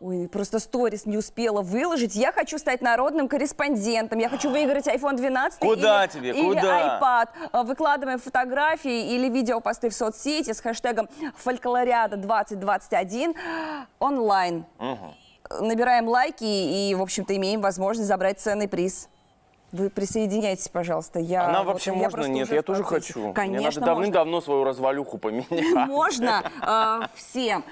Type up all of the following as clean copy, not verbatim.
Ой, просто сторис не успела выложить. Я хочу стать народным корреспондентом. Я хочу выиграть iPhone 12 Куда или, тебе? или Куда? iPad. Выкладываем фотографии или видеопосты в соцсети с хэштегом «Фольклориада 2021» онлайн. Набираем лайки и, в общем-то, имеем возможность забрать ценный приз. Вы присоединяйтесь, пожалуйста. Нам вообще можно? Нет, я тоже хочу. Конечно, мне надо давным-давно свою развалюху поменять. Можно всем.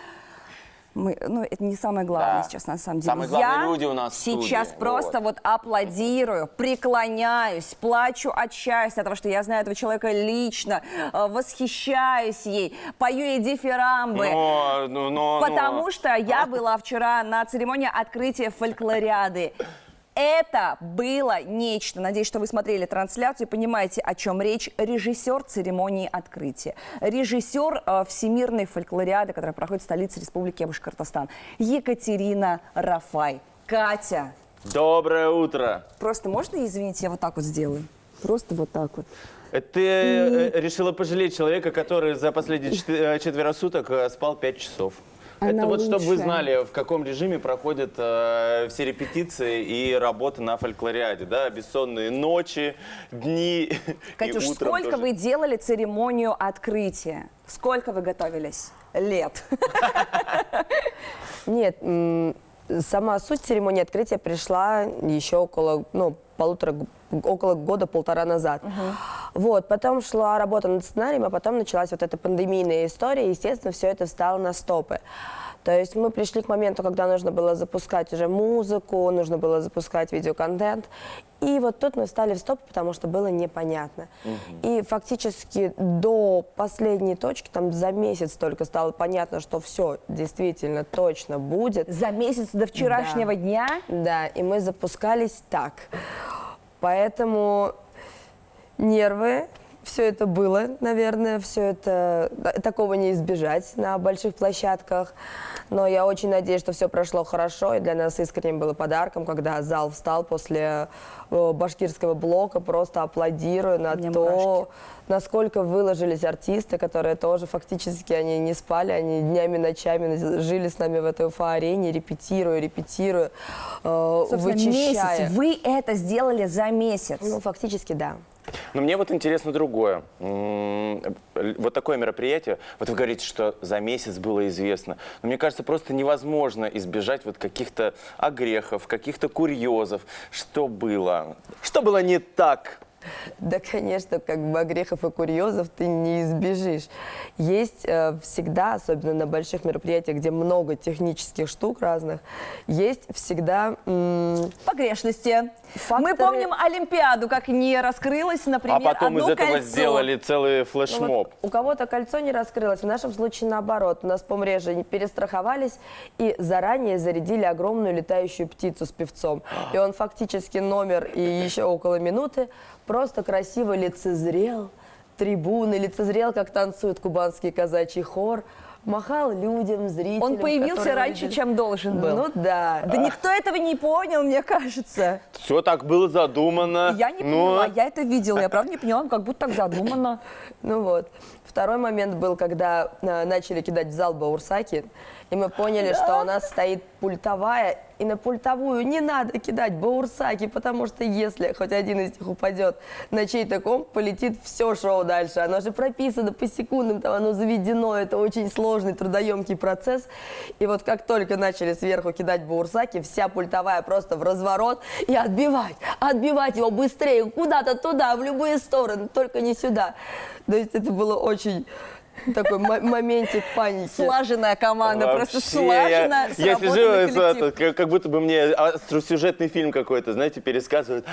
Ну, это не самое главное сейчас, на самом деле. Самые главные люди у нас в сейчас студии. просто вот аплодирую, преклоняюсь, плачу от счастья, от того, что я знаю этого человека лично, восхищаюсь ей, пою ей дифирамбы. Потому что я была вчера на церемонии открытия фольклориады. Это было нечто. Надеюсь, что вы смотрели трансляцию и понимаете, о чем речь. Режиссер церемонии открытия. Режиссер Всемирной фольклориады, которая проходит в столице Республики Башкортостан. Екатерина Рафай. Катя. Доброе утро. Просто можно, извините, я вот так вот сделаю? Просто вот так вот. Ты решила пожалеть человека, который за последние четверо суток спал 5 часов. Это вот чтобы вы знали, в каком режиме проходят все репетиции и работа на фольклориаде, да, бессонные ночи, дни. Катюш, сколько вы делали церемонию открытия? Сколько вы готовились? Лет? Нет, сама суть церемонии открытия пришла еще около года-полтора назад. Вот, потом шла работа над сценарием, а потом началась вот эта пандемийная история, и, естественно, все это встало на стопы. То есть мы пришли к моменту, когда нужно было запускать уже музыку, нужно было запускать видеоконтент, и вот тут мы встали в стопы, потому что было непонятно. И фактически до последней точки, там за месяц только стало понятно, что все действительно точно будет. За месяц до вчерашнего дня? Да, и мы запускались так. Поэтому нервы, все это было, наверное, все это, такого не избежать на больших площадках. Но я очень надеюсь, что все прошло хорошо, и для нас искренним было подарком, когда зал встал после башкирского блока, просто аплодируя на то, насколько выложились артисты, которые тоже фактически они не спали, они днями, ночами жили с нами в этой Уфа-арене, репетируя, вычищая. Месяц. Вы это сделали за месяц? Ну, фактически, да. Но мне вот интересно другое. Вот такое мероприятие, вот вы говорите, что за месяц было известно. Но мне кажется, просто невозможно избежать вот каких-то огрехов, каких-то курьезов. Что было? Что было не так? Да, конечно, как бы огрехов и курьезов ты не избежишь. Есть всегда, особенно на больших мероприятиях, где много технических штук разных, есть всегда погрешности. Факторы... Мы помним Олимпиаду, как не раскрылась, например, а потом одно из этого кольцо. сделали целый флешмоб. Ну, вот у кого-то кольцо не раскрылось, в нашем случае наоборот. У нас помреже не перестраховались и заранее зарядили огромную летающую птицу с певцом. И он фактически номер и еще около минуты просто красиво лицезрел трибуны, лицезрел, как танцует кубанский казачий хор, махал людям, зрителям. Он появился раньше, чем должен был. Ну да. Да никто этого не понял, мне кажется. Все так было задумано. Я не поняла, я это видела, я правда не поняла, как будто так задумано. Ну вот. Второй момент был, когда начали кидать в зал баурсаки, и мы поняли, что у нас стоит пультовая, и на пультовую не надо кидать баурсаки, потому что если хоть один из них упадет на чей-то комп, полетит все шоу дальше. Оно же прописано по секундам, там оно заведено, это очень сложный, трудоемкий процесс. И вот как только начали сверху кидать баурсаки, вся пультовая просто в разворот, и отбивать его быстрее, куда-то туда, в любые стороны, только не сюда. То есть это было очень... такой моментик паники. Слаженная команда, Вообще, просто слаженно я сработанный сижу, коллектив. как будто бы мне остросюжетный фильм какой-то, знаете, пересказывают.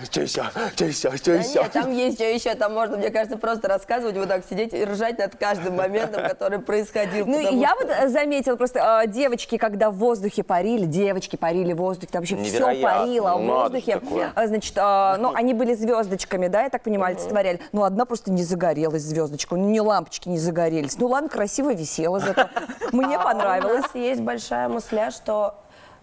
Что еще? Нет, там есть что еще, там можно, мне кажется, просто рассказывать, вот так сидеть и ржать над каждым моментом, который происходил. Ну, я вот заметила просто, девочки, когда в воздухе парили, девочки парили в воздухе, там вообще все парило в воздухе. Значит, ну, они были звездочками, да, я так понимаю, олицетворяли. Ну, одна просто не загорелась звездочка, ни лампочки не загорелись. Ну, ладно, красиво висела зато. Мне понравилось. У нас есть большая мысля, что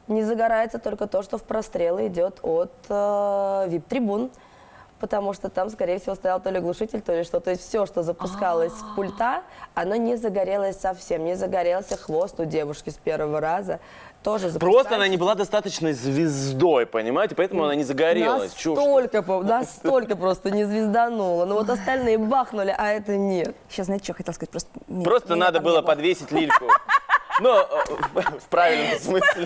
не загорается только то, что в прострелы идет от VIP-трибун. Потому что там, скорее всего, стоял то ли глушитель, то ли что. То есть все, что запускалось с пульта, оно не загорелось совсем. Не загорелся хвост у девушки с первого раза. тоже Просто она не была достаточной звездой, понимаете? Поэтому она не загорелась. Чушь. Настолько просто не звезданула. Ну вот остальные бахнули, а это нет. Сейчас, знаете, что хотела сказать? Просто надо было подвесить Лильку. Ну, в правильном смысле.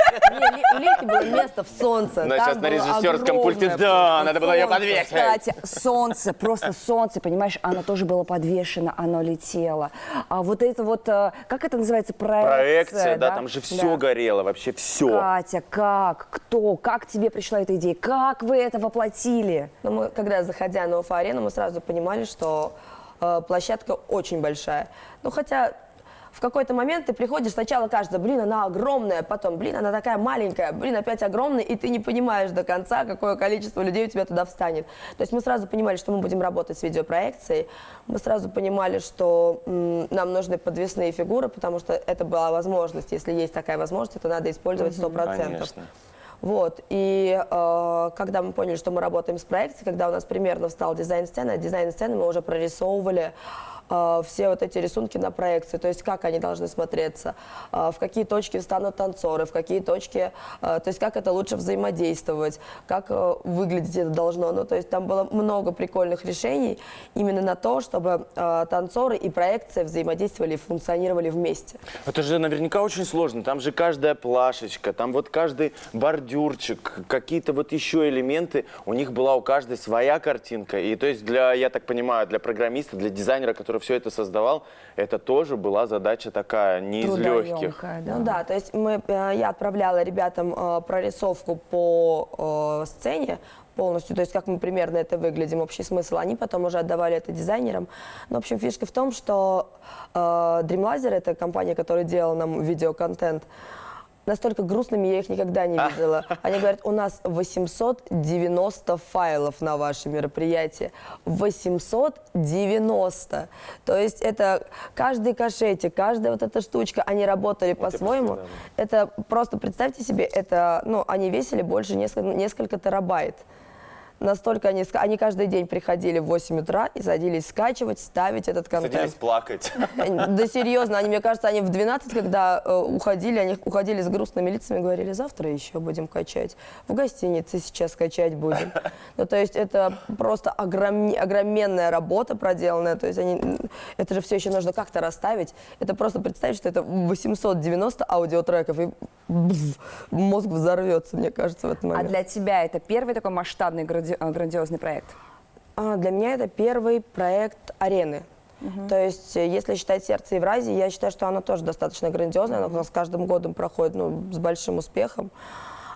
У Лильки было место в солнце. Но сейчас Там на было режиссерском пульте, огромное да, просто надо было ее солнце. подвесить. Кстати, солнце, просто солнце, понимаешь, оно тоже было подвешено, оно летело. А вот это вот, как это называется, Проекция, да, там же все Да. горело, вообще все. Катя, как тебе пришла эта идея? Как вы это воплотили? Но мы, когда заходя на Уфа-арену, мы сразу понимали, что площадка очень большая. Ну, хотя в какой-то момент ты приходишь, сначала кажется, блин, она огромная, потом, блин, она такая маленькая, блин, опять огромная, и ты не понимаешь до конца, какое количество людей у тебя туда встанет. То есть мы сразу понимали, что мы будем работать с видеопроекцией, мы сразу понимали, что нам нужны подвесные фигуры, потому что это была возможность, если есть такая возможность, это надо использовать 100%. Конечно. Вот, и когда мы поняли, что мы работаем с проекцией, когда у нас примерно встал дизайн-сцена, дизайн-сцены мы уже прорисовывали все вот эти рисунки на проекции, то есть как они должны смотреться, в какие точки встанут танцоры, в какие точки, то есть как это лучше взаимодействовать, как выглядеть это должно. Ну, то есть там было много прикольных решений именно на то, чтобы танцоры и проекция взаимодействовали и функционировали вместе. Это же наверняка очень сложно. Там же каждая плашечка, там вот каждый бордюрчик, какие-то вот еще элементы. У них была у каждой своя картинка. И то есть для, я так понимаю, для программиста, для дизайнера, который все это создавал, это тоже была задача такая, не из легких. Да. Ну да, то есть я отправляла ребятам прорисовку по сцене полностью, то есть как мы примерно это выглядим, общий смысл. Они потом уже отдавали это дизайнерам. Но, в общем, фишка в том, что Dreamlaser, это компания, которая делала нам видеоконтент, настолько грустными я их никогда не видела. Они говорят, у нас 890 файлов на ваше мероприятие. 890. То есть это каждый кашетик, каждая вот эта штучка, они работали по-своему. Это просто, представьте себе, это, ну, они весили больше несколько терабайт. Настолько они каждый день приходили в 8 утра и садились скачивать, ставить этот контент. Садились плакать. Да серьезно, мне кажется, они в 12, когда уходили, они уходили с грустными лицами, говорили, завтра еще будем качать, в гостинице сейчас качать будем. Ну, то есть это просто огроменная работа проделанная, то есть это же все еще нужно как-то расставить. Это просто представить, что это 890 аудиотреков, и мозг взорвется, мне кажется, в этот момент. А для тебя это первый такой масштабный грандиозный проект? Для меня это первый проект арены. То есть, если считать «Сердце Евразии», я считаю, что оно тоже достаточно грандиозное, оно с каждым годом проходит с большим успехом.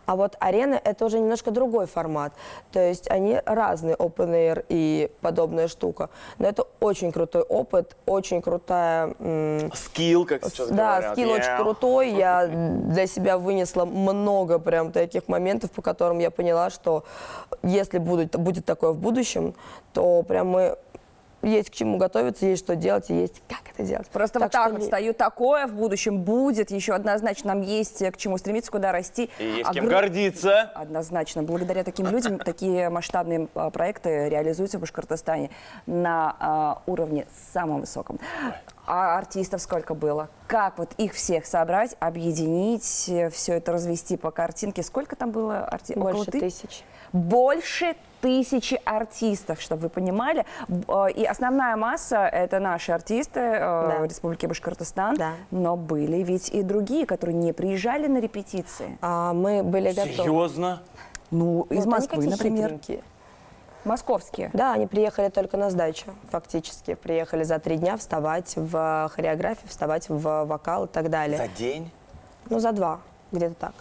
А вот арена – это уже немножко другой формат. То есть они разные, open air и подобная штука. Но это очень крутой опыт, очень крутая… Скилл, как сейчас говорят. Да, скилл очень крутой. Я для себя вынесла много прям таких моментов, по которым я поняла, что если будет такое в будущем, то прям мы… Есть к чему готовиться, есть что делать, и есть как это делать. Просто вот так вот стою, такое в будущем будет, еще однозначно нам есть к чему стремиться, куда расти. И есть кем гордиться. Однозначно. Благодаря таким людям такие масштабные проекты реализуются в Башкортостане на уровне самом высоком. А артистов сколько было? Как вот их всех собрать, объединить, все это развести по картинке? Сколько там было артистов? Больше 1000. Больше 1000 артистов, чтобы вы понимали. И основная масса – это наши артисты Республики Башкортостан. Да. Но были ведь и другие, которые не приезжали на репетиции. Мы были готовы. Серьезно? Ну, из Вот они Москвы, какие например. хитренькие. Московские. Да, они приехали только на сдачу, фактически. Приехали за 3 дня вставать в хореографию, вставать в вокал и так далее. За день? Ну, за 2, где-то так.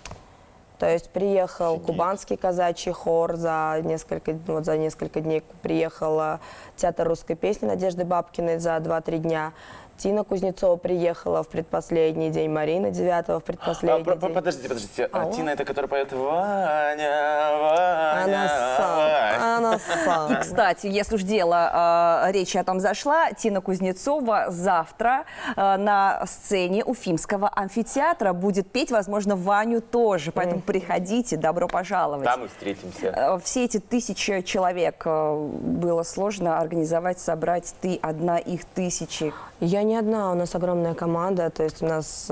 То есть приехал кубанский казачий хор за несколько дней, приехал театр русской песни Надежды Бабкиной за 2-3 дня. Тина Кузнецова приехала в предпоследний день, Марина 9-го в предпоследний день. Подождите. Тина это, которая поет Ваня, Ваня, Она сам. И, кстати, если уж дело, речь о том зашла, Тина Кузнецова завтра на сцене Уфимского амфитеатра будет петь, возможно, Ваню тоже. Поэтому приходите, добро пожаловать. Там мы встретимся. Все эти 1000 человек было сложно организовать, собрать. Ты одна их 1000. Я не не одна, у нас огромная команда, то есть у нас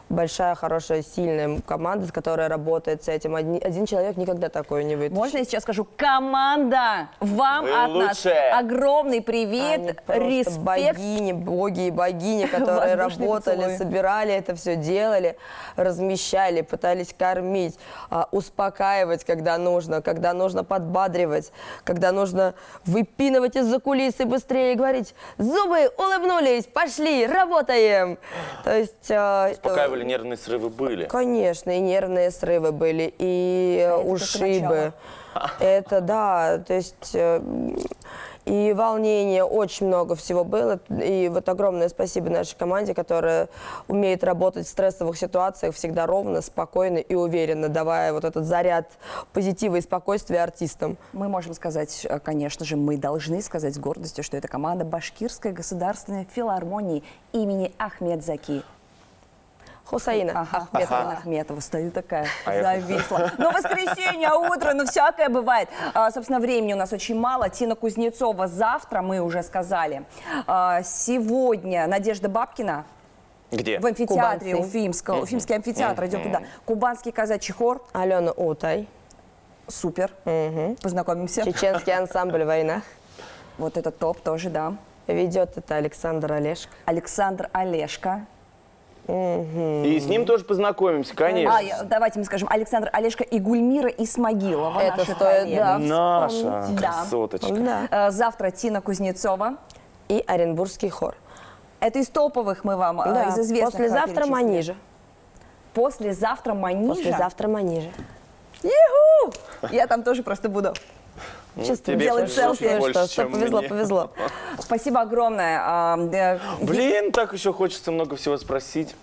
большая, хорошая, сильная команда, которая работает с этим. Один человек никогда такое не вытащит. Можно я сейчас скажу? Команда! Вам Вы от нас лучшие. огромный Они привет, просто респект. богини, боги и богини, которые Воздушный работали, поцелуй. собирали это все, делали, размещали, пытались кормить, успокаивать, когда нужно подбадривать, когда нужно выпинывать из-за кулисы быстрее и говорить: зубы улыбнулись, пошли, работаем. То есть... Успокаивали, нервные срывы были. Конечно, и нервные срывы были, и это только ушибы. Это да, то есть и волнение, очень много всего было. И вот огромное спасибо нашей команде, которая умеет работать в стрессовых ситуациях всегда ровно, спокойно и уверенно, давая вот этот заряд позитива и спокойствия артистам. Мы можем сказать, конечно же, мы должны сказать с гордостью, что это команда Башкирской государственной филармонии имени Ахмедзаки. Хусаина Ахметовна. Ахметова. Стою такая, я- зависла. Ну, воскресенье, утро, ну, всякое бывает. Собственно, времени у нас очень мало. Тина Кузнецова завтра, мы уже сказали. Сегодня Надежда Бабкина Где? в амфитеатре Кубанцы. Уфимский амфитеатр идет туда. Кубанский казачий хор. Алена Утай, Супер. Познакомимся. чеченский ансамбль «Война». Вот это топ тоже, да. Ведет это Александр Олешко. Александр Олешко. И с ним тоже познакомимся, конечно. Давайте мы скажем, Александр Олешко и Гульмира Исмагилова. Это наши стоит, коллеги. да, Наша Да. красоточка. Да. Завтра Тина Кузнецова. И Оренбургский хор. Это из топовых мы вам, Да. из известных. Послезавтра перечислили. Манижа. Послезавтра Манижа? Послезавтра Манижа. Юху! Я там тоже просто буду. Чувствую, тебе делать повезло селфи, больше, что чем повезло, мне. повезло. Спасибо огромное. Блин, так еще хочется много всего спросить.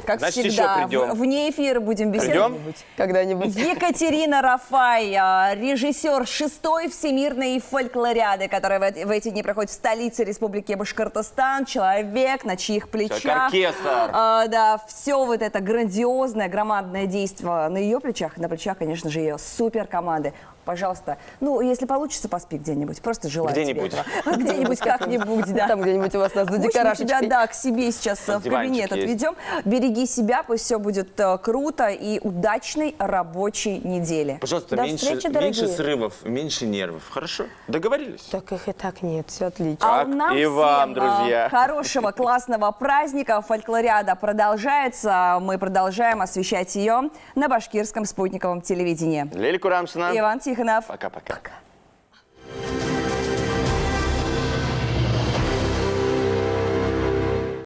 Как Значит, всегда, еще придем. вне эфира будем беседовать. Придем? Когда-нибудь. Екатерина Рафай, режиссер 6-й Всемирной фольклориады, которая в эти дни проходит в столице Республики Башкортостан. Человек, на чьих плечах... Оркестр. Да, все вот это грандиозное, громадное действие на ее плечах, на плечах, конечно же, ее суперкоманды. Пожалуйста, ну, если получится, поспи где-нибудь. Просто желаю Где-нибудь. тебе этого. Где-нибудь, как-нибудь, да. Там где-нибудь у вас нас за В общем, декорашечкой. тебя, да, к себе сейчас в Диванчик кабинет есть. отведем. Береги себя, пусть все будет круто и удачной рабочей недели. Пожалуйста, До меньше, встречи, меньше дорогие. срывов, меньше нервов. Хорошо? Договорились? Так их и так нет, все отлично. Так, нам и вам, всем, друзья. хорошего, классного праздника. Фольклориада продолжается. Мы продолжаем освещать ее на башкирском спутниковом телевидении. Лилия Курамшина. Иван Тихонов. Пока-пока. Пока.